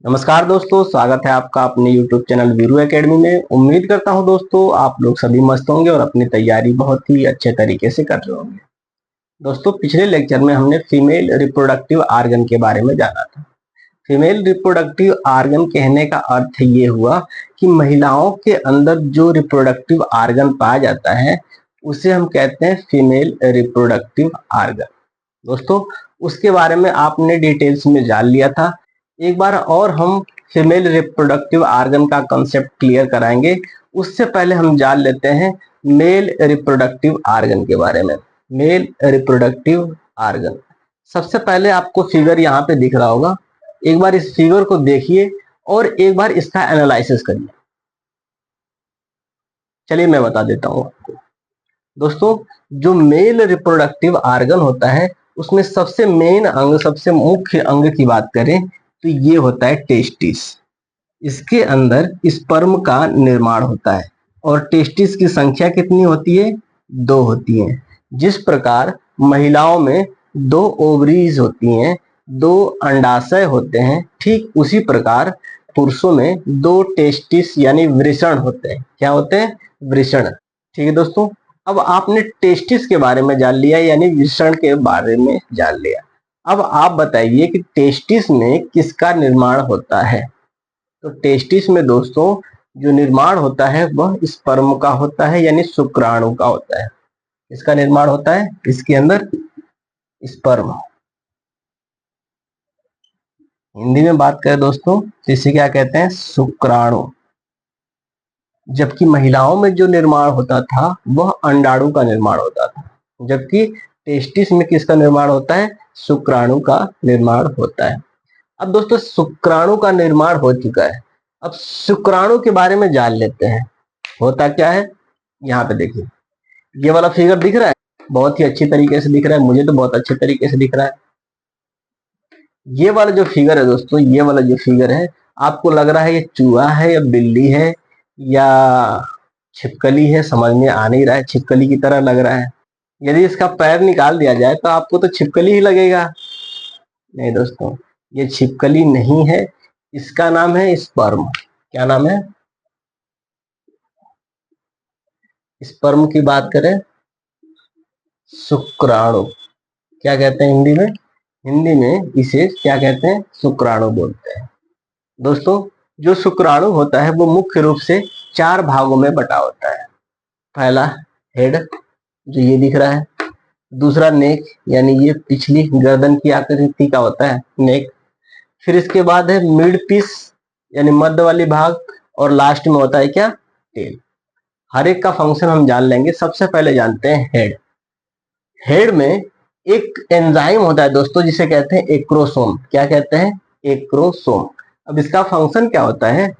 नमस्कार दोस्तों, स्वागत है आपका अपने YouTube चैनल वीरू एकेडमी में। उम्मीद करता हूं दोस्तों आप लोग सभी मस्त होंगे और अपनी तैयारी बहुत ही अच्छे तरीके से कर रहे होंगे। दोस्तों, पिछले लेक्चर में हमने फीमेल रिप्रोडक्टिव आर्गन के बारे में जाना था। फीमेल रिप्रोडक्टिव आर्गन कहने का अर्थ ये हुआ कि महिलाओं के अंदर जो रिप्रोडक्टिव आर्गन पाया जाता है उसे हम कहते हैं फीमेल रिप्रोडक्टिव आर्गन। दोस्तों, उसके बारे में आपने डिटेल्स में जान लिया था। एक बार और हम फीमेल रिप्रोडक्टिव आर्गन का कंसेप्ट क्लियर कराएंगे। उससे पहले हम जान लेते हैं मेल रिप्रोडक्टिव आर्गन के बारे में। मेल रिप्रोडक्टिव आर्गन, सबसे पहले आपको फिगर यहाँ पे दिख रहा होगा। एक बार इस फिगर को देखिए और एक बार इसका एनालिसिस करिए। चलिए मैं बता देता हूँ आपको। दोस्तों, जो मेल रिप्रोडक्टिव आर्गन होता है उसमें सबसे मेन अंग, सबसे मुख्य अंग की बात करें तो ये होता है टेस्टिस। इसके अंदर स्पर्म का निर्माण होता है और टेस्टिस की संख्या कितनी होती है? 2 होती है। जिस प्रकार महिलाओं में 2 ओवरीज होती हैं, 2 अंडाशय होते हैं, ठीक उसी प्रकार पुरुषों में 2 टेस्टिस यानी वृषण होते हैं। क्या होते हैं? वृषण। ठीक है दोस्तों, अब आपने टेस्टिस के बारे में जान लिया यानी वृषण के बारे में जान लिया। अब आप बताइए कि टेस्टिस में किसका निर्माण होता है? तो टेस्टिस में दोस्तों जो निर्माण होता है वह स्पर्म का होता है यानी शुक्राणु का होता है। इसका निर्माण होता है इसके अंदर स्पर्म। हिंदी में बात करें दोस्तों तो इसे क्या कहते हैं? शुक्राणु। जबकि महिलाओं में जो निर्माण होता था वह अंडाणु का निर्माण होता था, जबकि टेस्टिस में किसका निर्माण होता है? शुक्राणु का निर्माण होता है। अब दोस्तों शुक्राणु का निर्माण हो चुका है, अब शुक्राणु के बारे में जान लेते हैं। होता क्या है? यहाँ पे देखिए, ये वाला फिगर दिख रहा है, बहुत ही अच्छी तरीके से दिख रहा है, मुझे तो बहुत अच्छे तरीके से दिख रहा है। ये वाला जो फिगर है दोस्तों, ये वाला जो फिगर है, आपको लग रहा है ये चूहा है या बिल्ली है या छिपकली है? समझ में आ नहीं रहा है, छिपकली की तरह लग रहा है। यदि इसका पैर निकाल दिया जाए तो आपको तो छिपकली ही लगेगा। नहीं दोस्तों, ये छिपकली नहीं है, इसका नाम है स्पर्म। क्या नाम है? स्पर्म की बात करें शुक्राणु। क्या कहते हैं हिंदी में? हिंदी में इसे क्या कहते हैं? शुक्राणु बोलते हैं। दोस्तों, जो शुक्राणु होता है वो मुख्य रूप से 4 भागों में बटा होता है। पहला हेड, जो ये दिख रहा है। दूसरा नेक, यानी ये पिछली गर्दन की आकृति का होता है नेक। फिर इसके बाद है मिड पीस यानी मध्य वाली भाग, और लास्ट में होता है क्या? टेल। हर एक का फंक्शन हम जान लेंगे। सबसे पहले जानते हैं हेड। हेड में एक एंजाइम होता है दोस्तों जिसे कहते हैं एक्रोसोम। क्या कहते हैं? एक्रोसोम। अब इसका फंक्शन क्या होता है?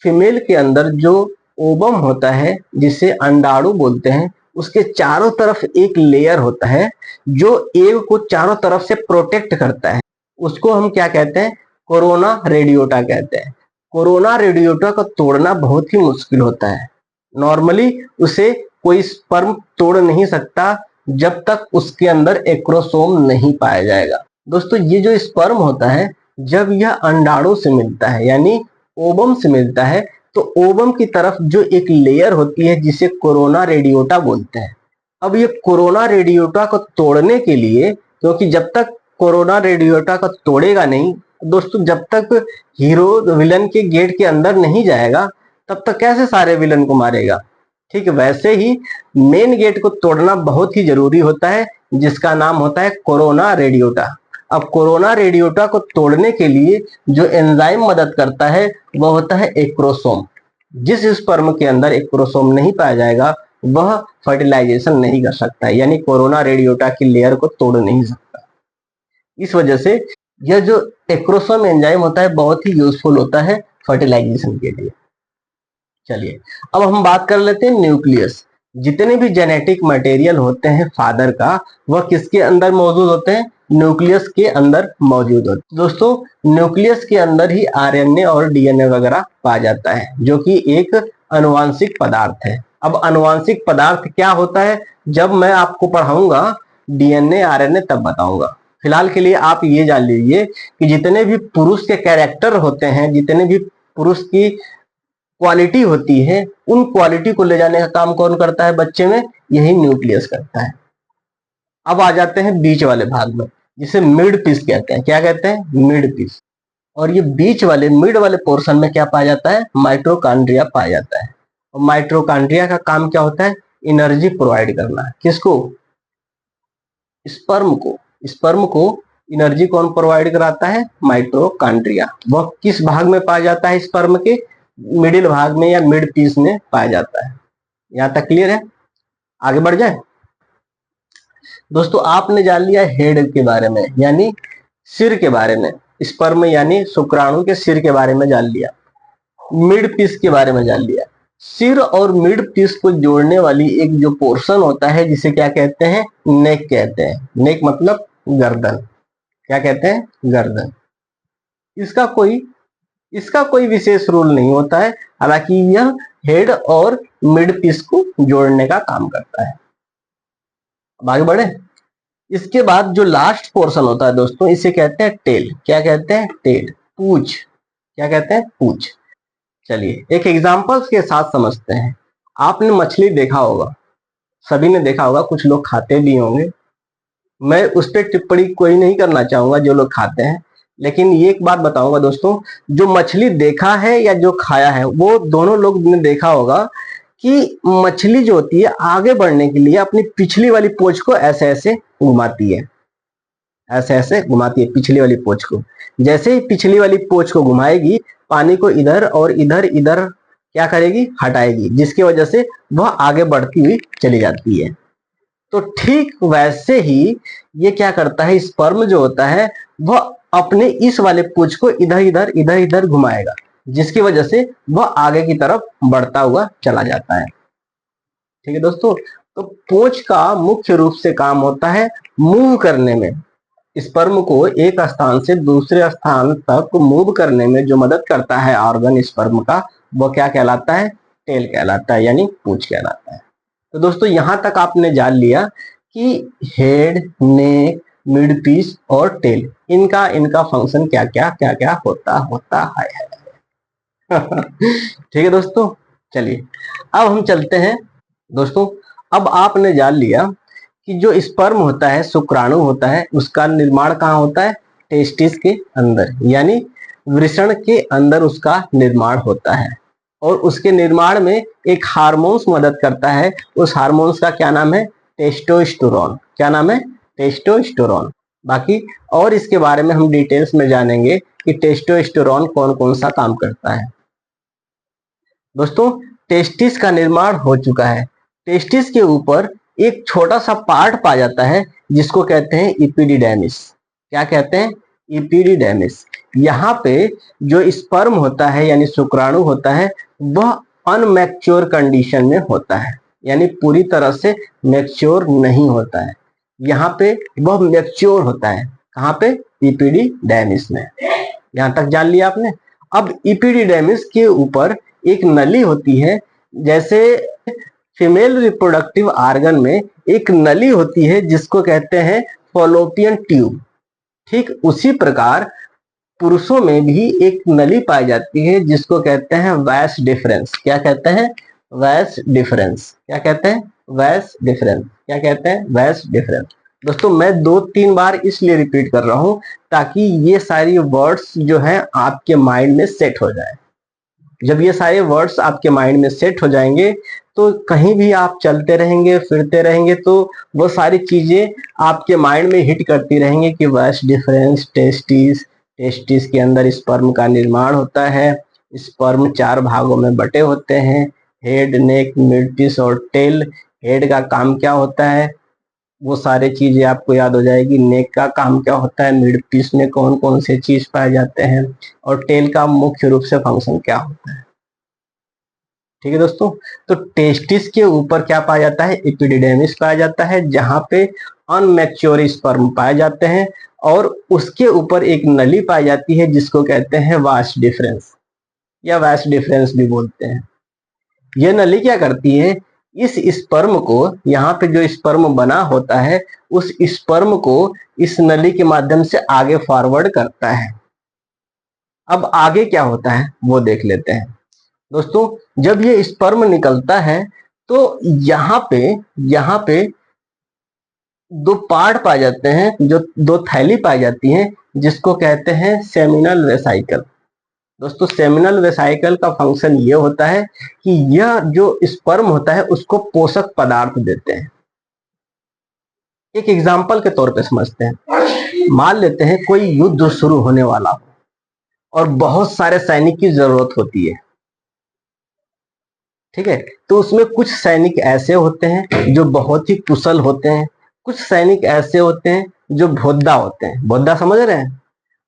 फीमेल के अंदर जो ओवम होता है जिसे अंडाणु बोलते हैं, उसके चारों तरफ एक लेयर होता है जो एग को चारों तरफ से प्रोटेक्ट करता है। उसको हम क्या कहते हैं? कोरोना रेडियोटा कहते हैं। कोरोना रेडियोटा को तोड़ना बहुत ही मुश्किल होता है। नॉर्मली उसे कोई स्पर्म तोड़ नहीं सकता जब तक उसके अंदर एक्रोसोम नहीं पाया जाएगा। दोस्तों, ये जो स्पर्म होता है जब यह अंडाणु से मिलता है यानी ओवम से मिलता है, तो ओवम की तरफ जो एक लेयर होती है जिसे कोरोना रेडियोटा बोलते हैं। अब ये कोरोना रेडियोटा को तोड़ने के लिए, क्योंकि जब तक कोरोना रेडियोटा को तोड़ेगा नहीं दोस्तों, जब तक हीरो विलन के गेट के अंदर नहीं जाएगा तब तक कैसे सारे विलन को मारेगा? ठीक है, वैसे ही मेन गेट को तोड़ना बहुत ही जरूरी होता है जिसका नाम होता है कोरोना रेडियोटा। अब कोरोना रेडियोटा को तोड़ने के लिए जो एंजाइम मदद करता है वह होता है एक्रोसोम। जिस स्पर्म के अंदर एक्रोसोम नहीं पाया जाएगा वह फर्टिलाइजेशन नहीं कर सकता है, यानी कोरोना रेडियोटा की लेयर को तोड़ नहीं सकता। इस वजह से यह जो एक्रोसोम एंजाइम होता है बहुत ही यूजफुल होता है फर्टिलाइजेशन के लिए। चलिए अब हम बात कर लेते हैं न्यूक्लियस। जितने भी जेनेटिक मटेरियल होते हैं फादर का, वह किसके अंदर मौजूद होते हैं? न्यूक्लियस के अंदर मौजूद होते हैं। दोस्तों, न्यूक्लियस के अंदर ही आरएनए और डीएनए वगैरह पाया जाता है, जो कि एक अनुवांशिक पदार्थ है। अब अनुवांशिक पदार्थ क्या होता है जब मैं आपको पढ़ाऊंगा, डीएनए आरएनए तब बताऊंगा। फिलहाल के लिए आप ये जान लीजिए कि जितने भी पुरुष के कैरेक्टर होते हैं, जितने भी पुरुष की क्वालिटी होती है, उन क्वालिटी को ले जाने का काम कौन करता है बच्चे में? यही न्यूक्लियस करता है। अब आ जाते हैं बीच वाले भाग में, जिसे मिड पीस कहते हैं। क्या कहते हैं? Mid piece. और ये बीच वाले मिड वाले पोर्शन में क्या पाया जाता है? माइटोकॉन्ड्रिया पाया जाता है। और माइटोकॉन्ड्रिया का काम क्या होता है? एनर्जी प्रोवाइड करना है। किसको? स्पर्म को। स्पर्म को एनर्जी कौन प्रोवाइड कराता है? माइटोकॉन्ड्रिया। वह किस भाग में पाया जाता है? स्पर्म के मिडिल भाग में या मिड पीस में पाया जाता है। यहां तक क्लियर है? आगे बढ़ जाए। दोस्तों आपने जान लिया हेड के बारे में, यानी सिर के बारे में। स्पर्म यानी शुक्राणु के सिर के बारे में जान लिया। मिड पीस के बारे में जान लिया। सिर और मिड पीस को जोड़ने वाली एक जो पोर्शन होता है, जिसे क्या कहते हैं? नेक कहते हैं। नेक मतलब गर्दन। क्या कहते हैं? गर्दन। इसका कोई विशेष रोल नहीं होता है, हालांकि यह हेड और मिड पीस को जोड़ने का काम करता है। अब आगे बढ़े। इसके बाद जो लास्ट पोर्शन होता है दोस्तों, इसे कहते हैं टेल। क्या कहते हैं? टेल, पूंछ। क्या कहते हैं? पूंछ। चलिए एक एग्जांपल्स के साथ समझते हैं। आपने मछली देखा होगा, सभी ने देखा होगा, कुछ लोग खाते भी होंगे। मैं उस पर टिप्पणी कोई नहीं करना चाहूंगा जो लोग खाते हैं, लेकिन ये एक बात बताऊंगा दोस्तों, जो मछली देखा है या जो खाया है, वो दोनों लोग ने देखा होगा कि मछली जो होती है आगे बढ़ने के लिए अपनी पिछली वाली पूंछ को ऐसे ऐसे घुमाती है। ऐसे ऐसे घुमाती है पिछली वाली पूंछ को। जैसे ही पिछली वाली पूंछ को घुमाएगी, पानी को इधर और इधर इधर क्या करेगी? हटाएगी, जिसकी वजह से वह आगे बढ़ती हुई चली जाती है। तो ठीक वैसे ही ये क्या करता है? स्पर्म जो होता है वह अपने इस वाले पूंछ को इधर इधर घुमाएगा, जिसकी वजह से वह आगे की तरफ बढ़ता हुआ चला जाता है। ठीक है दोस्तों। तो पूंछ का मुख्य रूप से काम होता है मूव करने में। स्पर्म को एक स्थान से दूसरे स्थान तक मूव करने में जो मदद करता है ऑर्गन स्पर्म का, वो क्या कहलाता है? टेल कहलाता है, यानी पूंछ कहलाता है। तो दोस्तों यहां तक आपने जान लिया कि हेड, नेक, मिड पीस और टेल, इनका फंक्शन क्या क्या होता है। ठीक है दोस्तों। चलिए अब हम चलते हैं। दोस्तों अब आपने जान लिया कि जो स्पर्म होता है, शुक्राणु होता है, उसका निर्माण कहाँ होता है? टेस्टिस के अंदर, यानी वृषण के अंदर उसका निर्माण होता है। और उसके निर्माण में एक हार्मोन्स मदद करता है। उस हार्मोन्स का क्या नाम है? टेस्टोस्टेरोन। क्या नाम है? टेस्टोस्टेरोन। बाकी और इसके बारे में हम डिटेल्स में जानेंगे कि टेस्टोस्टेरोन कौन कौन सा काम करता है। दोस्तों टेस्टिस का निर्माण हो चुका है। टेस्टिस के ऊपर एक छोटा सा पार्ट पाया जाता है, जिसको कहते हैं इपिडिडैमिस। क्या कहते हैं? इपिडिडैमिस। यहाँ पे जो स्पर्म होता है यानी शुक्राणु होता है, वह अनमैच्योर कंडीशन में होता है, यानी पूरी तरह से मैच्योर नहीं होता है। यहाँ पे वह मैच्योर होता है। कहाँ पे? इपिडिडैमिस में। यहाँ तक जान लिया आपने। अब इपिडिडैमिस के ऊपर एक नली होती है। जैसे फीमेल रिप्रोडक्टिव ऑर्गन में एक नली होती है जिसको कहते हैं फॉलोपियन ट्यूब, ठीक उसी प्रकार पुरुषों में भी एक नली पाई जाती है जिसको कहते हैं वैस डिफरेंस। क्या कहते हैं? वैस डिफरेंस। क्या कहते हैं? वैस डिफरेंस। क्या कहते हैं? वैस डिफरेंस। दोस्तों मैं 2-3 बार इसलिए रिपीट कर रहा हूं ताकि ये सारी वर्ड्स जो हैं आपके माइंड में सेट हो जाए। जब ये सारे वर्ड्स आपके माइंड में सेट हो जाएंगे तो कहीं भी आप चलते रहेंगे, फिरते रहेंगे, तो वो सारी चीजें आपके माइंड में हिट करती रहेंगी कि वैस डिफरेंस, टेस्टिस, टेस्टिस के अंदर स्पर्म का निर्माण होता है। स्पर्म 4 भागों में बटे होते हैं, हेड, नेक, मिड पीस और टेल। हेड का काम क्या होता है? वो सारे चीजें आपको याद हो जाएगी। नेक का काम क्या होता है? मिड पीस में कौन कौन से चीज पाए जाते हैं? और टेल का मुख्य रूप से फंक्शन क्या होता है? ठीक है दोस्तों। तो टेस्टिस के ऊपर क्या पाया जाता है? एपिडिडैमिस पाया जाता है, जहां पे अनमैच्योर स्पर्म पाए जाते हैं। और उसके ऊपर एक नली पाई जाती है जिसको कहते हैं वास डिफरेंस, या वास डिफरेंस भी बोलते हैं। यह नली क्या करती है? इस स्पर्म को, यहाँ पे जो स्पर्म बना होता है, उस स्पर्म को इस नली के माध्यम से आगे फॉरवर्ड करता है। अब आगे क्या होता है वो देख लेते हैं। दोस्तों, जब ये स्पर्म निकलता है तो यहाँ पे दो पार्ट पाए जाते हैं, जो दो थैली पाई जाती हैं, जिसको कहते हैं सेमिनल वेसाइकल। दोस्तों, सेमिनल वेसाइकल का फंक्शन ये होता है कि यह जो स्पर्म होता है उसको पोषक पदार्थ देते हैं। एक एग्जाम्पल के तौर पे समझते हैं। मान लेते हैं कोई युद्ध शुरू होने वाला हो और बहुत सारे सैनिक की जरूरत होती है, ठीक है। तो उसमें कुछ सैनिक ऐसे होते हैं जो बहुत ही कुशल होते हैं, कुछ सैनिक ऐसे होते हैं जो भोद्दा होते हैं। भोद्दा समझ रहे हैं?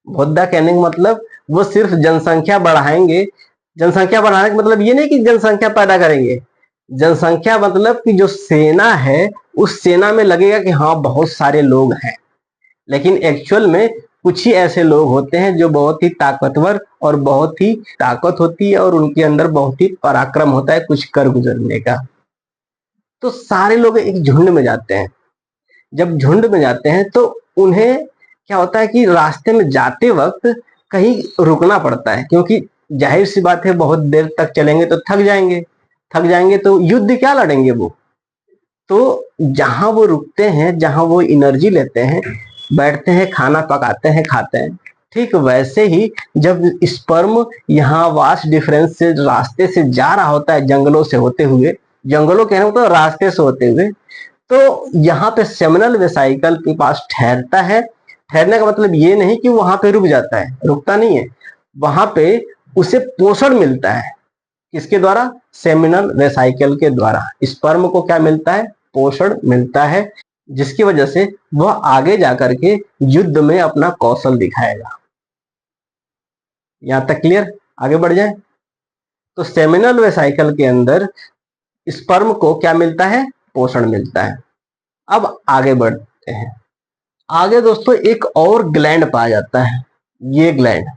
भोद्दा कहने का मतलब वो सिर्फ जनसंख्या बढ़ाएंगे। जनसंख्या बढ़ाने का मतलब ये नहीं कि जनसंख्या पैदा करेंगे, जनसंख्या मतलब कि जो सेना है उस सेना में लगेगा कि हाँ बहुत सारे लोग हैं, लेकिन एक्चुअल में कुछ ही ऐसे लोग होते हैं जो बहुत ही ताकतवर और बहुत ही ताकत होती है और उनके अंदर बहुत ही पराक्रम होता है कुछ कर गुजरने का। तो सारे लोग एक झुंड में जाते हैं। जब झुंड में जाते हैं तो उन्हें क्या होता है कि रास्ते में जाते वक्त कहीं रुकना पड़ता है, क्योंकि जाहिर सी बात है बहुत देर तक चलेंगे तो थक जाएंगे तो युद्ध क्या लड़ेंगे वो। तो जहां वो रुकते हैं, जहां वो एनर्जी लेते हैं, बैठते हैं, खाना पकाते हैं, खाते हैं, ठीक वैसे ही जब स्पर्म यहाँ वास्ट डिफरेंस से रास्ते से जा रहा होता है, जंगलों से होते हुए, जंगलों कहने को तो रास्ते से होते हुए, तो यहाँ पे सेमिनल वेसाइकल के पास ठहरता है। ठहरने का मतलब ये नहीं कि वहां पे रुक जाता है, रुकता नहीं है, वहां पे उसे पोषण मिलता है। किसके द्वारा? सेमिनल वेसाइकल के द्वारा स्पर्म को क्या मिलता है? पोषण मिलता है, जिसकी वजह से वह आगे जाकर के युद्ध में अपना कौशल दिखाएगा। यहां तक क्लियर? आगे बढ़ जाए। तो सेमिनल वेसाइकल के अंदर स्पर्म को क्या मिलता है? पोषण मिलता है। अब आगे बढ़ते हैं। आगे दोस्तों एक और ग्लैंड पाया जाता है। ये ग्लैंड,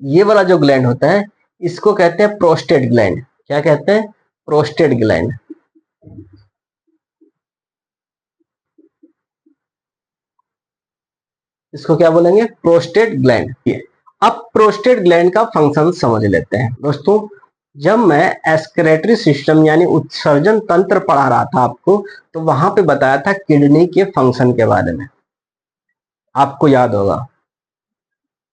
ये वाला जो ग्लैंड होता है इसको कहते हैं प्रोस्टेट ग्लैंड। क्या कहते हैं? Prostate gland. इसको क्या बोलेंगे? Prostate gland. अब प्रोस्टेट ग्लैंड का फंक्शन समझ लेते हैं। दोस्तों, जब मैं एक्सक्रेटरी सिस्टम यानी उत्सर्जन तंत्र पढ़ा रहा था आपको, तो वहां पे बताया था किडनी के फंक्शन के बारे में। आपको याद होगा,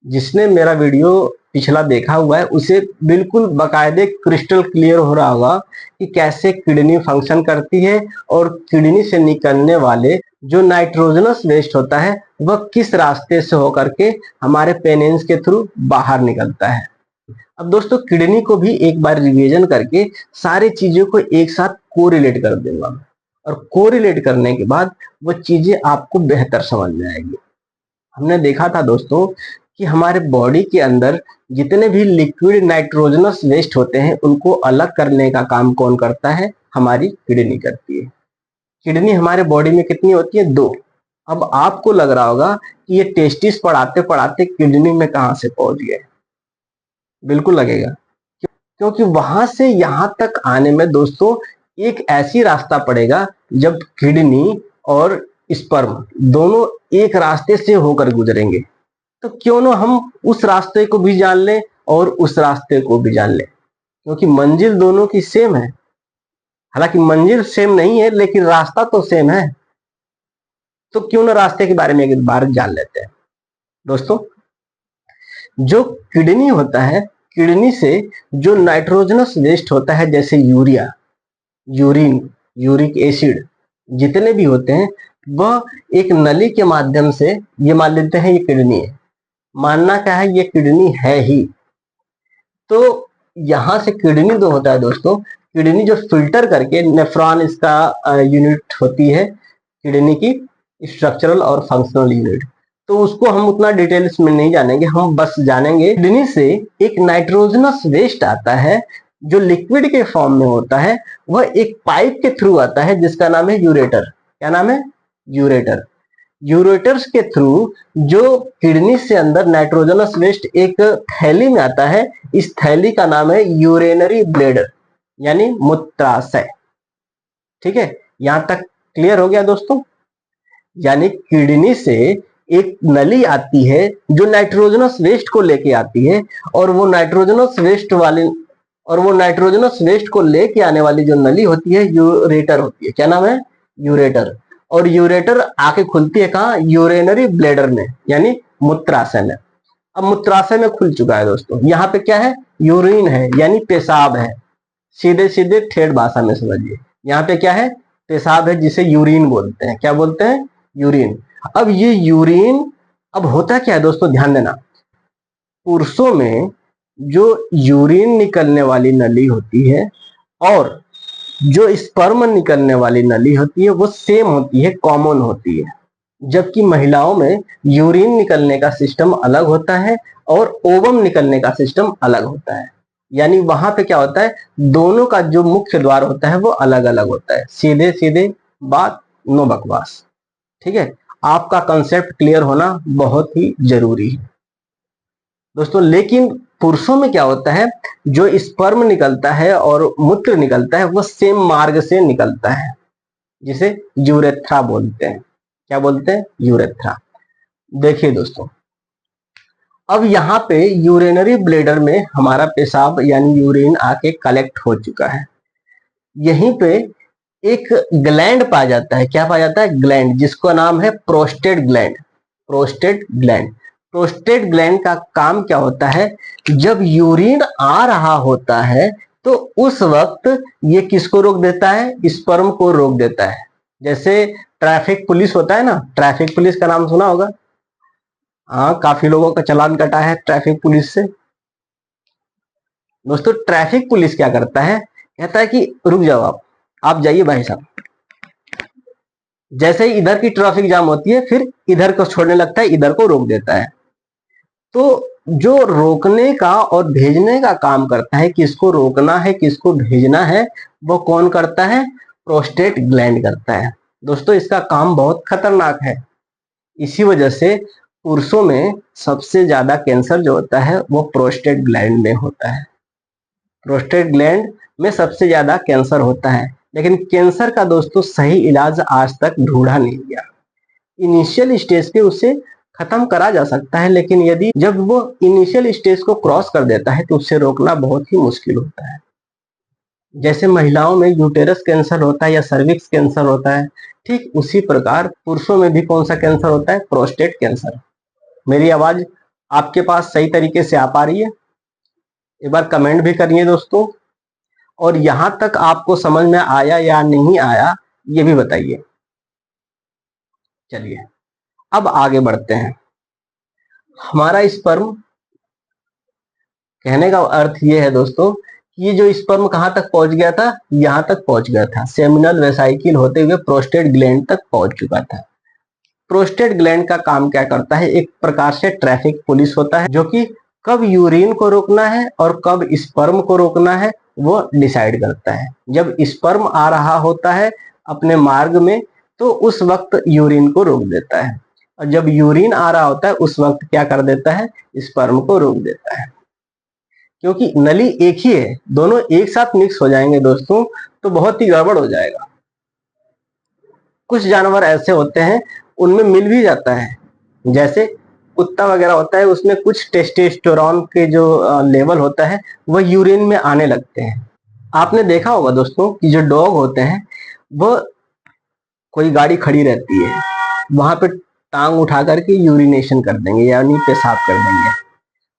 जिसने मेरा वीडियो पिछला देखा हुआ है उसे बिल्कुल बाकायदे क्रिस्टल क्लियर हो रहा होगा कि कैसे किडनी फंक्शन करती है और किडनी से निकलने वाले जो नाइट्रोजनस वेस्ट होता है वह किस रास्ते से होकर के हमारे पेनिस के थ्रू बाहर निकलता है। अब दोस्तों, किडनी को भी एक बार रिवीजन करके सारी चीजों को एक साथ कोरिलेट कर दूंगा, और कोरिलेट करने के बाद वो चीजें आपको बेहतर समझ में आएगी। हमने देखा था दोस्तों कि हमारे बॉडी के अंदर जितने भी लिक्विड नाइट्रोजनस वेस्ट होते हैं उनको अलग करने का काम कौन करता है? हमारी किडनी करती है। किडनी हमारे बॉडी में कितनी होती है? 2। अब आपको लग रहा होगा कि ये टेस्टिस पढ़ाते पढ़ाते किडनी में कहां से पहुंच गए। बिल्कुल लगेगा, क्योंकि वहां से यहां तक आने में दोस्तों एक ऐसी रास्ता पड़ेगा जब किडनी और स्पर्म दोनों एक रास्ते से होकर गुजरेंगे। तो क्यों ना हम उस रास्ते को भी जान लें और उस रास्ते को भी जान लें, क्योंकि मंजिल दोनों की सेम है। हालांकि मंजिल सेम नहीं है लेकिन रास्ता तो सेम है, तो क्यों ना रास्ते के बारे में एक बार जान लेते हैं। दोस्तों, जो किडनी होता है, किडनी से जो नाइट्रोजनस वेस्ट होता है जैसे यूरिया, यूरिन, यूरिक एसिड जितने भी होते हैं, वह एक नली के माध्यम से, ये मान लेते हैं ये किडनी है, मानना क्या है ये किडनी है ही, तो यहां से किडनी जो होता है दोस्तों, किडनी जो फिल्टर करके, नेफ्रॉन इसका यूनिट होती है किडनी की, स्ट्रक्चरल और फंक्शनल यूनिट, तो उसको हम उतना डिटेल्स में नहीं जानेंगे। हम बस जानेंगे किडनी से एक नाइट्रोजनस वेस्ट आता है जो लिक्विड के फॉर्म में होता है, वह एक पाइप के थ्रू आता है जिसका नाम है यूरेटर। क्या नाम है? यूरेटर। यूरेटर्स के थ्रू जो किडनी से अंदर नाइट्रोजनस वेस्ट एक थैली में आता है, इस थैली का नाम है यूरेनरी ब्लेडर यानी मूत्राशय। ठीक है, यहां तक क्लियर हो गया दोस्तों। यानी किडनी से एक नली आती है जो नाइट्रोजनस वेस्ट को लेके आती है, और वो नाइट्रोजनस वेस्ट को लेके आने वाली जो नली होती है यूरेटर होती है। क्या नाम है? यूरेटर। और यूरेटर आके खुलती है कहाँ? यूरेनरी ब्लेडर में, यानी मूत्राशय में। अब मूत्राशय में खुल चुका है दोस्तों। यहाँ पे क्या है? यूरिन है, यानी पेशाब है। सीधे सीधे ठेठ भाषा में समझिए, यहाँ पे क्या है? पेशाब है, जिसे यूरिन बोलते हैं। क्या बोलते हैं? यूरिन। अब ये यूरिन, अब होता क्या है दोस्तों, ध्यान देना। पुरुषों में जो यूरिन निकलने वाली नली होती है और जो स्पर्म निकलने वाली नली होती है वो सेम होती है, कॉमन होती है। जबकि महिलाओं में यूरिन निकलने का सिस्टम अलग होता है और ओवम निकलने का सिस्टम अलग होता है। यानी वहां पे क्या होता है, दोनों का जो मुख्य द्वार होता है वो अलग अलग होता है। सीधे सीधे बात, नो बकवास। ठीक है, आपका कंसेप्ट क्लियर होना बहुत ही जरूरी है दोस्तों। लेकिन पुरुषों में क्या होता है, जो स्पर्म निकलता है और मूत्र निकलता है वो सेम मार्ग से निकलता है, जिसे यूरेथ्रा बोलते हैं। क्या बोलते हैं? यूरेथ्रा। देखिए दोस्तों, अब यहाँ पे यूरिनरी ब्लेडर में हमारा पेशाब यानी यूरिन आके कलेक्ट हो चुका है। यहीं पे एक ग्लैंड पाया जाता है। क्या पाया जाता है? ग्लैंड, जिसका नाम है prostate gland. Prostate gland. Prostate gland का काम क्या होता है, जब यूरिन आ रहा होता है तो उस वक्त ये किसको रोक देता है? स्पर्म को रोक देता है। जैसे ट्रैफिक पुलिस होता है ना, ट्रैफिक पुलिस का नाम सुना होगा। हाँ, काफी लोगों का चालान कटा है ट्रैफिक पुलिस से। दोस्तों, ट्रैफिक पुलिस क्या करता है, कहता है कि रुक जाओ, आप जाइए भाई साहब। जैसे ही इधर की ट्रैफिक जाम होती है फिर इधर को छोड़ने लगता है, इधर को रोक देता है। तो जो रोकने का और भेजने का काम करता है, किसको रोकना है किसको भेजना है, वो कौन करता है? प्रोस्टेट ग्लैंड करता है। दोस्तों, इसका काम बहुत खतरनाक है। इसी वजह से पुरुषों में सबसे ज्यादा कैंसर जो होता है वो प्रोस्टेट ग्लैंड में होता है। प्रोस्टेट ग्लैंड में सबसे ज्यादा कैंसर होता है। लेकिन कैंसर का दोस्तों सही इलाज आज तक ढूंढा नहीं गया। इनिशियल स्टेज पे उसे खत्म करा जा सकता है, लेकिन यदि जब वो इनिशियल स्टेज को क्रॉस कर देता है तो उसे रोकना बहुत ही मुश्किल होता है। जैसे महिलाओं में यूटेरस कैंसर होता है या सर्विक्स कैंसर होता है, ठीक उसी प्रकार पुरुषों में भी कौन सा कैंसर होता है? Prostate cancer. मेरी आवाज आपके पास सही तरीके से आ पा रही है? एक बार कमेंट भी करिए दोस्तों, और यहां तक आपको समझ में आया या नहीं आया ये भी बताइए। चलिए अब आगे बढ़ते हैं। हमारा स्पर्म, कहने का अर्थ ये है दोस्तों कि ये जो स्पर्म कहां तक पहुंच गया था? यहां तक पहुंच गया था, सेमिनल वेसाइकिल होते हुए प्रोस्टेट ग्लैंड तक पहुंच चुका था। प्रोस्टेट ग्लैंड का काम क्या करता है? एक प्रकार से ट्रैफिक पुलिस होता है, जो कि कब यूरिन को रोकना है और कब स्पर्म को रोकना है वो डिसाइड करता है। जब स्पर्म आ रहा होता है अपने मार्ग में तो उस वक्त यूरिन को रोक देता है, और जब यूरिन आ रहा होता है उस वक्त क्या कर देता है? स्पर्म को रोक देता है। क्योंकि नली एक ही है, दोनों एक साथ मिक्स हो जाएंगे दोस्तों तो बहुत ही गड़बड़ हो जाएगा। कुछ जानवर ऐसे होते हैं उनमें मिल भी जाता है, जैसे कुत्ता वगैरह होता है, उसमें कुछ टेस्टोस्टेरोन के जो लेवल होता है वह यूरिन में आने लगते हैं। आपने देखा होगा दोस्तों कि जो डॉग होते हैं वो, कोई गाड़ी खड़ी रहती है वहां पे टांग उठा करके यूरिनेशन कर देंगे, यानी पेशाब कर देंगे,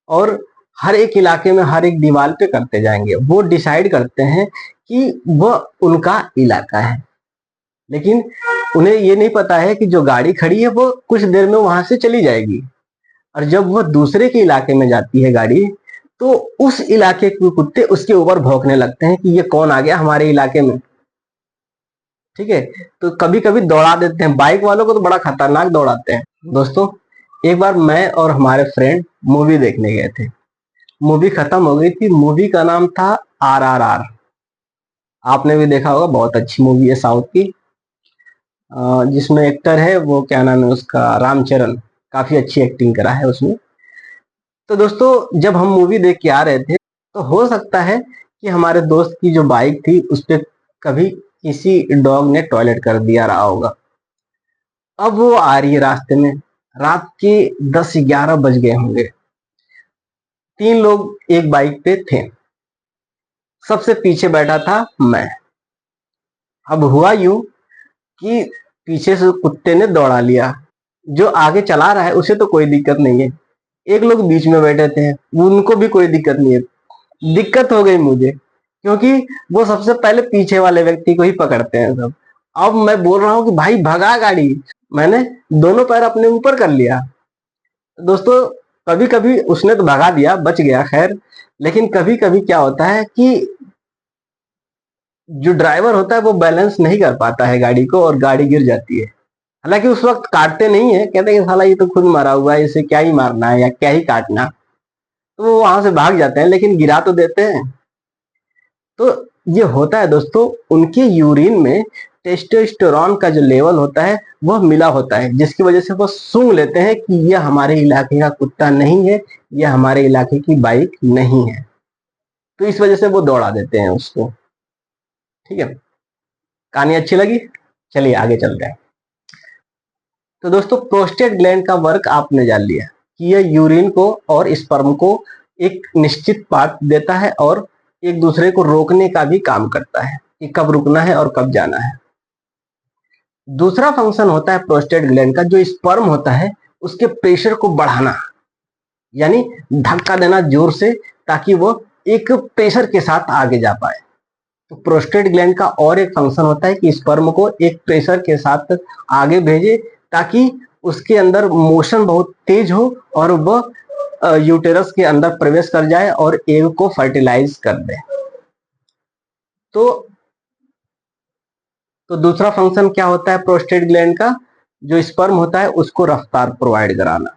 और हर एक इलाके में हर एक दीवार पे करते जाएंगे। वो डिसाइड करते हैं कि वह उनका इलाका है, लेकिन उन्हें ये नहीं पता है कि जो गाड़ी खड़ी है वो कुछ देर में वहां से चली जाएगी, और जब वह दूसरे के इलाके में जाती है गाड़ी तो उस इलाके के कुत्ते उसके ऊपर भौंकने लगते हैं कि ये कौन आ गया हमारे इलाके में। ठीक है, तो कभी कभी दौड़ा देते हैं। बाइक वालों को तो बड़ा खतरनाक दौड़ाते हैं दोस्तों। एक बार मैं और हमारे फ्रेंड मूवी देखने गए थे। मूवी खत्म हो गई थी। मूवी का नाम था RRR। आपने भी देखा होगा, बहुत अच्छी मूवी है साउथ की। जिसमें एक्टर है वो, क्या नाम है उसका, रामचरण, काफी अच्छी एक्टिंग करा है उसमें। तो दोस्तों, जब हम मूवी देख के आ रहे थे तो हो सकता है कि हमारे दोस्त की जो बाइक थी उस पर कभी किसी डॉग ने टॉयलेट कर दिया रहा होगा। अब वो आ रही है रास्ते में, रात के 10-11 बज गए होंगे। 3 लोग एक बाइक पे थे, सबसे पीछे बैठा था मैं। अब हुआ यूं कि पीछे से कुत्ते ने दौड़ा लिया। जो आगे चला रहा है उसे तो कोई दिक्कत नहीं है, एक लोग बीच में बैठे थे उनको भी कोई दिक्कत नहीं है। दिक्कत हो गई मुझे, क्योंकि वो सबसे पहले पीछे वाले व्यक्ति को ही पकड़ते हैं सब। अब मैं बोल रहा हूँ कि भाई भगा गाड़ी, मैंने दोनों पैर अपने ऊपर कर लिया। दोस्तों कभी कभी उसने तो भगा दिया, बच गया खैर, लेकिन कभी कभी क्या होता है कि जो ड्राइवर होता है वो बैलेंस नहीं कर पाता है गाड़ी को और गाड़ी गिर जाती है। हालांकि उस वक्त काटते नहीं है, कहते हैं कि साला ये तो खुद मरा हुआ है, इसे क्या ही मारना है या क्या ही काटना, तो वो वहां से भाग जाते हैं, लेकिन गिरा तो देते हैं। तो ये होता है दोस्तों, उनके यूरिन में टेस्टोस्टेरोन का जो लेवल होता है वह मिला होता है, जिसकी वजह से वो सूंघ लेते हैं कि यह हमारे इलाके का कुत्ता नहीं है, यह हमारे इलाके की बाइक नहीं है, तो इस वजह से वो दौड़ा देते हैं उसको। ठीक है, कहानी अच्छी लगी, चलिए आगे चलते हैं। तो दोस्तों प्रोस्टेट ग्लैंड का वर्क आपने जान लिया कि यह यूरिन को और स्पर्म को एक निश्चित पाथ देता है और एक दूसरे को रोकने का भी काम करता है कि कब रुकना है और कब जाना है। दूसरा फंक्शन होता है प्रोस्टेट ग्लैंड का, जो स्पर्म होता है उसके प्रेशर को बढ़ाना, यानी धक्का देना जोर से, ताकि वो एक प्रेशर के साथ आगे जा पाए। तो प्रोस्टेट ग्लैंड का और एक फंक्शन होता है कि स्पर्म को एक प्रेशर के साथ आगे भेजे, ताकि उसके अंदर मोशन बहुत तेज हो और वह यूटेरस के अंदर प्रवेश कर जाए और एग को फर्टिलाइज कर दे। तो दूसरा फंक्शन क्या होता है प्रोस्टेट ग्लैंड का, जो स्पर्म होता है उसको रफ्तार प्रोवाइड कराना।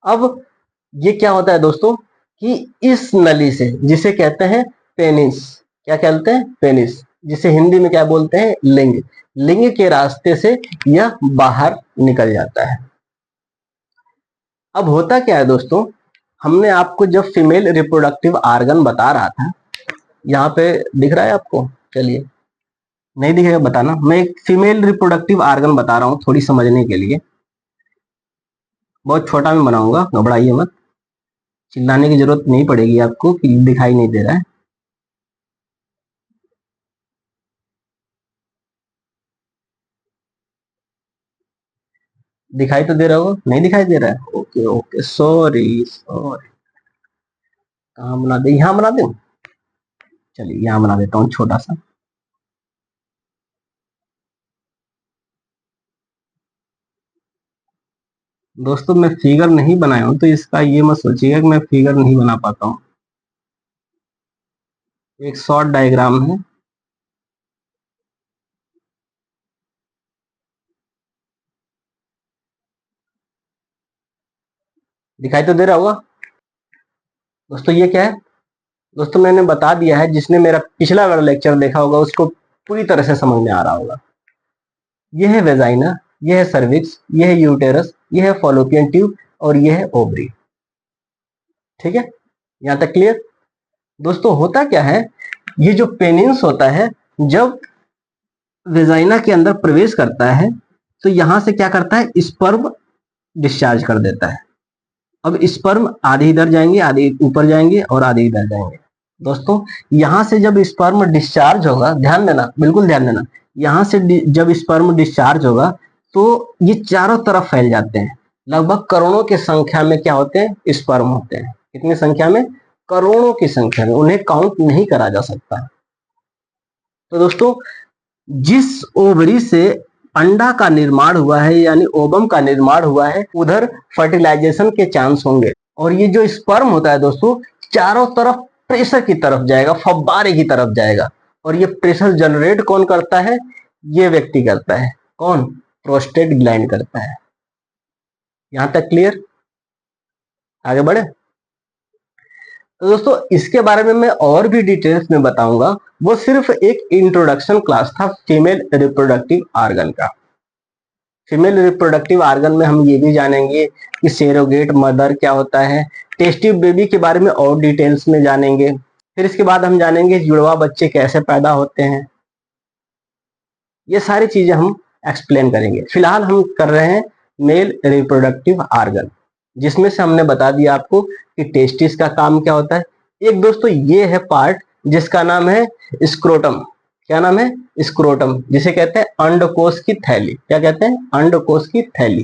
अब ये क्या होता है दोस्तों कि इस नली से, जिसे कहते हैं पेनिस, क्या कहते हैं पेनिस, जिसे हिंदी में क्या बोलते हैं लिंग, लिंग के रास्ते से यह बाहर निकल जाता है। अब होता क्या है दोस्तों, हमने आपको जब फीमेल रिप्रोडक्टिव आर्गन बता रहा था, यहाँ पे दिख रहा है आपको, चलिए नहीं दिखेगा बताना, मैं एक फीमेल रिप्रोडक्टिव आर्गन बता रहा हूँ थोड़ी समझने के लिए, बहुत छोटा में बनाऊंगा, घबराइए मत, चिल्लाने की जरूरत नहीं पड़ेगी आपको कि दिखाई नहीं दे रहा है। दिखाई तो दे रहा होगा, नहीं दिखाई दे रहा है, ओके ओके, सॉरी सॉरी। कहाँ बना दे, यहाँ बना दे, चलिए यहाँ बना देता हूँ छोटा सा। दोस्तों मैं फिगर नहीं बनाया हूँ, तो इसका ये मत सोचिएगा कि मैं फिगर नहीं बना पाता हूँ। एक शॉर्ट डायग्राम है, दिखाई तो दे रहा होगा दोस्तों। ये क्या है दोस्तों, मैंने बता दिया है, जिसने मेरा पिछला वाला लेक्चर देखा होगा उसको पूरी तरह से समझ में आ रहा होगा। यह है वेजाइना, यह है सर्विक्स, यह है यूटेरस, यह है फॉलोपियन ट्यूब और यह है ओवरी। ठीक है, यहाँ तक क्लियर। दोस्तों होता क्या है, ये जो पेनिस होता है जब वेजाइना के अंदर प्रवेश करता है तो यहां से क्या करता है, स्पर्म डिस्चार्ज कर देता है। अब स्पर्म आधे इधर जाएंगे, आधे ऊपर जाएंगे और आधे इधर जाएंगे। दोस्तों यहां से जब स्पर्म डिस्चार्ज होगा, ध्यान देना, बिल्कुल ध्यान देना, यहां से जब स्पर्म डिस्चार्ज होगा तो ये चारों तरफ फैल जाते हैं। लगभग करोड़ों की संख्या में क्या होते हैं, स्पर्म होते हैं। कितनी संख्या में, करोड़ों की संख्या में, उन्हें काउंट नहीं करा जा सकता। तो दोस्तों जिस ओवरी से अंडा का निर्माण हुआ है, यानी ओवम का निर्माण हुआ है, उधर फर्टिलाइजेशन के चांस होंगे। और ये जो स्पर्म होता है दोस्तों, चारों तरफ प्रेशर की तरफ जाएगा, फव्वारे की तरफ जाएगा। और ये प्रेशर जनरेट कौन करता है, ये व्यक्ति करता है, कौन, प्रोस्टेट ग्लैंड करता है। यहां तक क्लियर, आगे बढ़े। तो दोस्तों इसके बारे में मैं और भी डिटेल्स में बताऊंगा, वो सिर्फ एक इंट्रोडक्शन क्लास था फीमेल रिप्रोडक्टिव आर्गन का। फीमेल रिप्रोडक्टिव आर्गन में हम ये भी जानेंगे कि सेरोगेट मदर क्या होता है, टेस्टी बेबी के बारे में और डिटेल्स में जानेंगे। फिर इसके बाद हम जानेंगे जुड़वा बच्चे कैसे पैदा होते हैं। ये सारी चीजें हम एक्सप्लेन करेंगे। फिलहाल हम कर रहे हैं मेल रिप्रोडक्टिव आर्गन, जिसमें से हमने बता दिया आपको कि टेस्टिस का काम क्या होता है। एक दोस्तों ये है पार्ट जिसका नाम है स्क्रोटम। क्या नाम है? स्क्रोटम, जिसे कहते हैं अंडकोश की थैली। क्या कहते हैं? अंडकोश की थैली।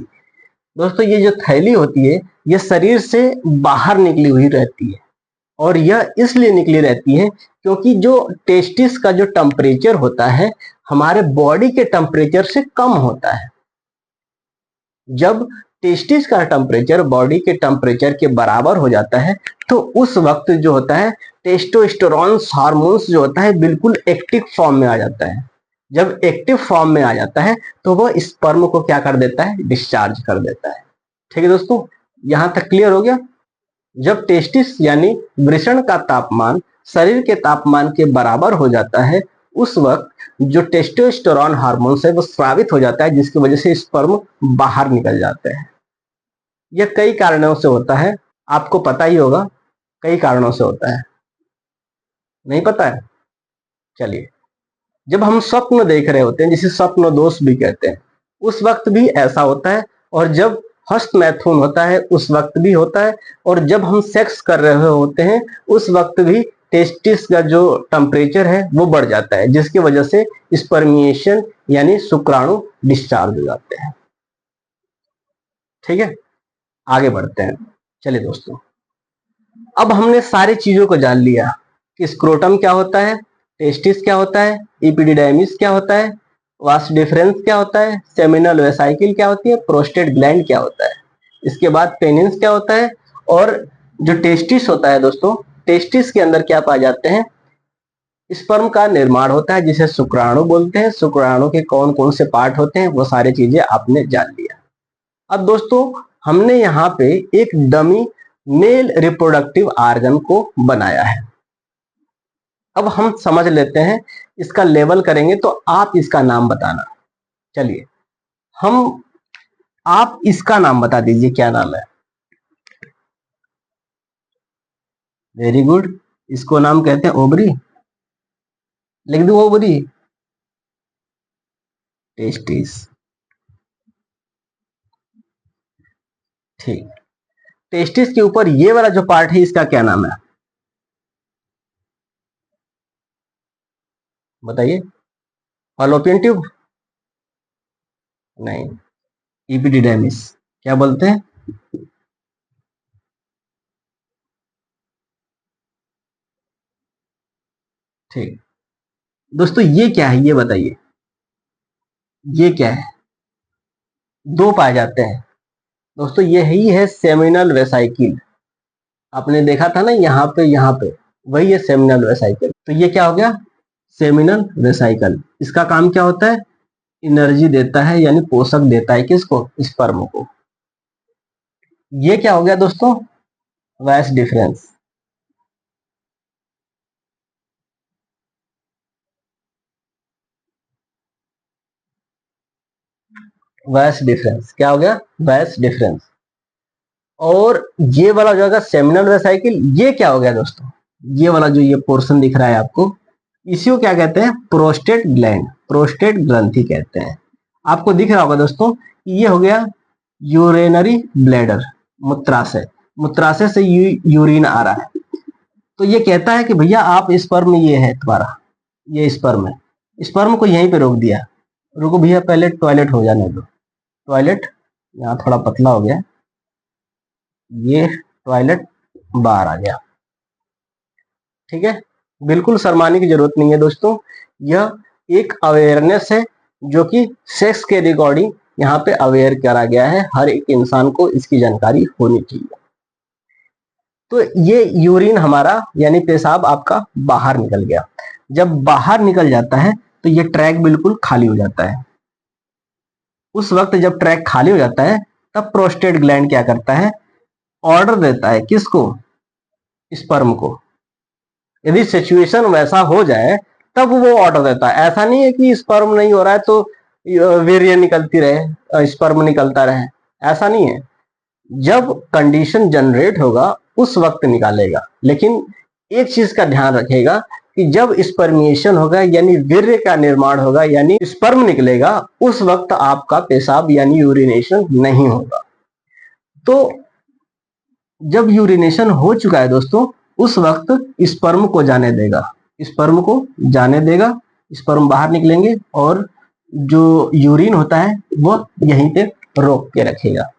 दोस्तों ये जो थैली होती है ये शरीर से बाहर निकली हुई रहती है, और यह इसलिए निकली रहती है क्योंकि जो टेस्टिस का जो टेम्परेचर होता है हमारे बॉडी के टेम्परेचर से कम होता है। जब टेस्टिस का टेम्परेचर बॉडी के टेम्परेचर के बराबर हो जाता है तो उस वक्त जो होता है टेस्टोस्टेरोन हार्मोन्स जो होता है बिल्कुल एक्टिव फॉर्म में आ जाता है। जब एक्टिव फॉर्म में आ जाता है तो वह स्पर्म को क्या कर देता है? डिस्चार्ज कर देता है। ठीक है दोस्तों, यहां तक क्लियर हो गया? जब टेस्टिस यानी वृषण का तापमान शरीर के तापमान के बराबर हो जाता है उस वक्त जो टेस्टोस्टेरोन हार्मोन है वो स्रावित हो जाता है, जिसकी वजह से स्पर्म बाहर निकल जाते हैं। यह कई कारणों से होता है, आपको पता ही होगा कई कारणों से होता है। नहीं पता है? चलिए, जब हम स्वप्न देख रहे होते हैं जिसे स्वप्न दोष भी कहते हैं उस वक्त भी ऐसा होता है, और जब हस्त मैथुन होता है उस वक्त भी होता है, और जब हम सेक्स कर रहे होते हैं उस वक्त भी टेस्टिस का जो टेम्परेचर है वो बढ़ जाता है, जिसकी वजह से स्पर्मिएशन यानी शुक्राणु डिस्चार्ज हो जाते हैं। ठीक है, आगे बढ़ते हैं। चलिए दोस्तों, अब हमने सारी चीजों को जान लिया कि स्क्रोटम क्या होता है, टेस्टिस क्या होता है, इपिडिडाइमिस क्या होता है, वास डिफरेंस क्या होता है, सेमिनल वेसाइकिल क्या होती है, प्रोस्टेट ग्लैंड क्या होता है, इसके बाद पेनिस क्या होता है, और जो टेस्टिस होता है दोस्तों, टेस्टिस के अंदर क्या पाए जाते हैं? स्पर्म का निर्माण होता है जिसे शुक्राणु बोलते हैं। शुक्राणु के कौन कौन से पार्ट होते हैं वो सारी चीजें आपने जान लिया। अब दोस्तों हमने यहाँ पे एक डमी मेल रिप्रोडक्टिव आर्गन को बनाया है। अब हम समझ लेते हैं, इसका लेवल करेंगे तो आप इसका नाम बताना। चलिए, हम आप इसका नाम बता दीजिए, क्या नाम है? वेरी गुड, इसको नाम कहते हैं ओवरी। लिख दो ओवरी, टेस्टिस। ठीक, टेस्टिस के ऊपर ये वाला जो पार्ट है इसका क्या नाम है बताइए? Fallopian tube? नहीं, इपिडिडाइमिस। क्या बोलते हैं? ठीक दोस्तों, ये क्या है ये बताइए? ये क्या है? दो पाए जाते हैं दोस्तों, यही है सेमिनल वेसाइकिल। आपने देखा था ना यहाँ पे वही है सेमिनल वेसाइकिल। तो ये क्या हो गया? Seminal vesicle. इसका काम क्या होता है? एनर्जी देता है यानी पोषक देता है। किसको? स्पर्म को। ये क्या हो गया दोस्तों? वैस डिफरेंस। वैस डिफरेंस क्या हो गया? वैस डिफरेंस। और ये वाला जो है सेमिनल वेसाइकिल, ये क्या हो गया दोस्तों? ये वाला जो ये पोर्शन दिख रहा है आपको, इसी को क्या कहते हैं? प्रोस्टेट ग्लैंड, प्रोस्टेट ग्रंथि कहते हैं। आपको दिख रहा होगा दोस्तों, ये हो गया यूरेनरी ब्लैडर, मूत्राशय। मूत्राशय से यूरिन आ रहा है, तो ये कहता है कि भैया आप स्पर्म ये है तुम्हारा, ये स्पर्म है। स्पर्म को यहीं पे रोक दिया। रुको भैया, पहले टॉयलेट हो जाने दो। टॉयलेट यहाँ थोड़ा पतला हो गया, ये टॉयलेट बाहर आ गया। ठीक है, बिल्कुल शर्माने की जरूरत नहीं है दोस्तों, यह एक अवेयरनेस है जो कि सेक्स के रिकॉर्डिंग यहाँ पे अवेयर करा गया है। हर एक इंसान को इसकी जानकारी होनी चाहिए। तो ये यूरिन हमारा यानी पेशाब आपका बाहर निकल गया। जब बाहर निकल जाता है तो ये ट्रैक बिल्कुल खाली हो जाता है। उस वक्त जब ट्रैक खाली हो जाता है तब प्रोस्टेट ग्लैंड क्या करता है? ऑर्डर देता है। किसको? स्पर्म को। यदि सिचुएशन वैसा हो जाए तब वो ऑर्डर देता है। ऐसा नहीं है कि स्पर्म नहीं हो रहा है तो वीर्य निकलती रहे, स्पर्म निकलता रहे, ऐसा नहीं है। जब कंडीशन जनरेट होगा उस वक्त निकालेगा। लेकिन एक चीज का ध्यान रखेगा कि जब स्पर्मिएशन होगा यानी वीर्य का निर्माण होगा यानी स्पर्म निकलेगा, उस वक्त आपका पेशाब यानी यूरिनेशन नहीं होगा। तो जब यूरिनेशन हो चुका है दोस्तों, उस वक्त स्पर्म को जाने देगा, स्पर्म को जाने देगा, स्पर्म बाहर निकलेंगे और जो यूरिन होता है वो यहीं पे रोक के रखेगा।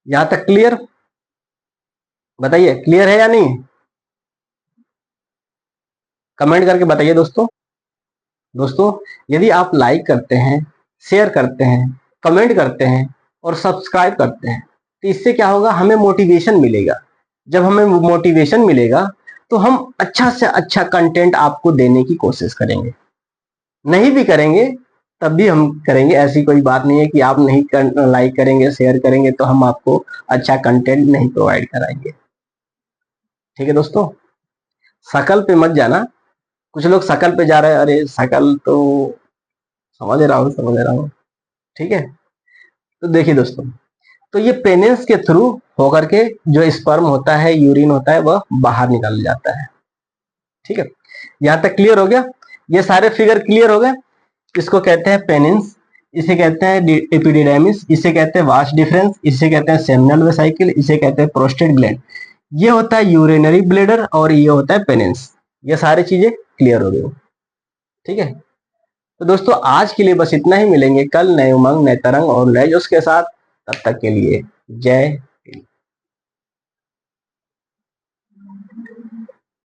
यहां तक क्लियर? बताइए क्लियर है या नहीं, कमेंट करके बताइए दोस्तों। दोस्तों यदि आप लाइक करते हैं, शेयर करते हैं, कमेंट करते हैं और सब्सक्राइब करते हैं तो इससे क्या होगा, हमें मोटिवेशन मिलेगा। जब हमें मोटिवेशन मिलेगा तो हम अच्छा से अच्छा कंटेंट आपको देने की कोशिश करेंगे। नहीं भी करेंगे तब भी हम करेंगे, ऐसी कोई बात नहीं है कि आप नहीं लाइक करेंगे शेयर करेंगे तो हम आपको अच्छा कंटेंट नहीं प्रोवाइड कराएंगे। ठीक है दोस्तों, शकल पे मत जाना। कुछ लोग शकल पे जा रहे हैं, अरे शकल तो समझ रहा हूँ। ठीक है, तो देखिए दोस्तों, तो ये पेनिस के थ्रू होकर के जो स्पर्म होता है, यूरिन होता है, वह बाहर निकल जाता है। ठीक है, यहां तक क्लियर हो गया? ये सारे फिगर क्लियर हो गए? इसको कहते हैं पेनिस, इसे कहते हैं एपिडिडाइमिस, इसे कहते हैं वास्ट डिफरेंस, इसे कहते हैं सेमिनल वेसिकल, इसे कहते हैं प्रोस्टेट ग्लैंड। ये होता है यूरिनरी ब्लैडर और ये होता है पेनिस। ये सारी चीजें क्लियर हो गई। ठीक है, तो दोस्तों आज के लिए बस इतना ही। मिलेंगे कल नए उमंग, नए तरंग और नए जोश के साथ। तब तक के लिए जय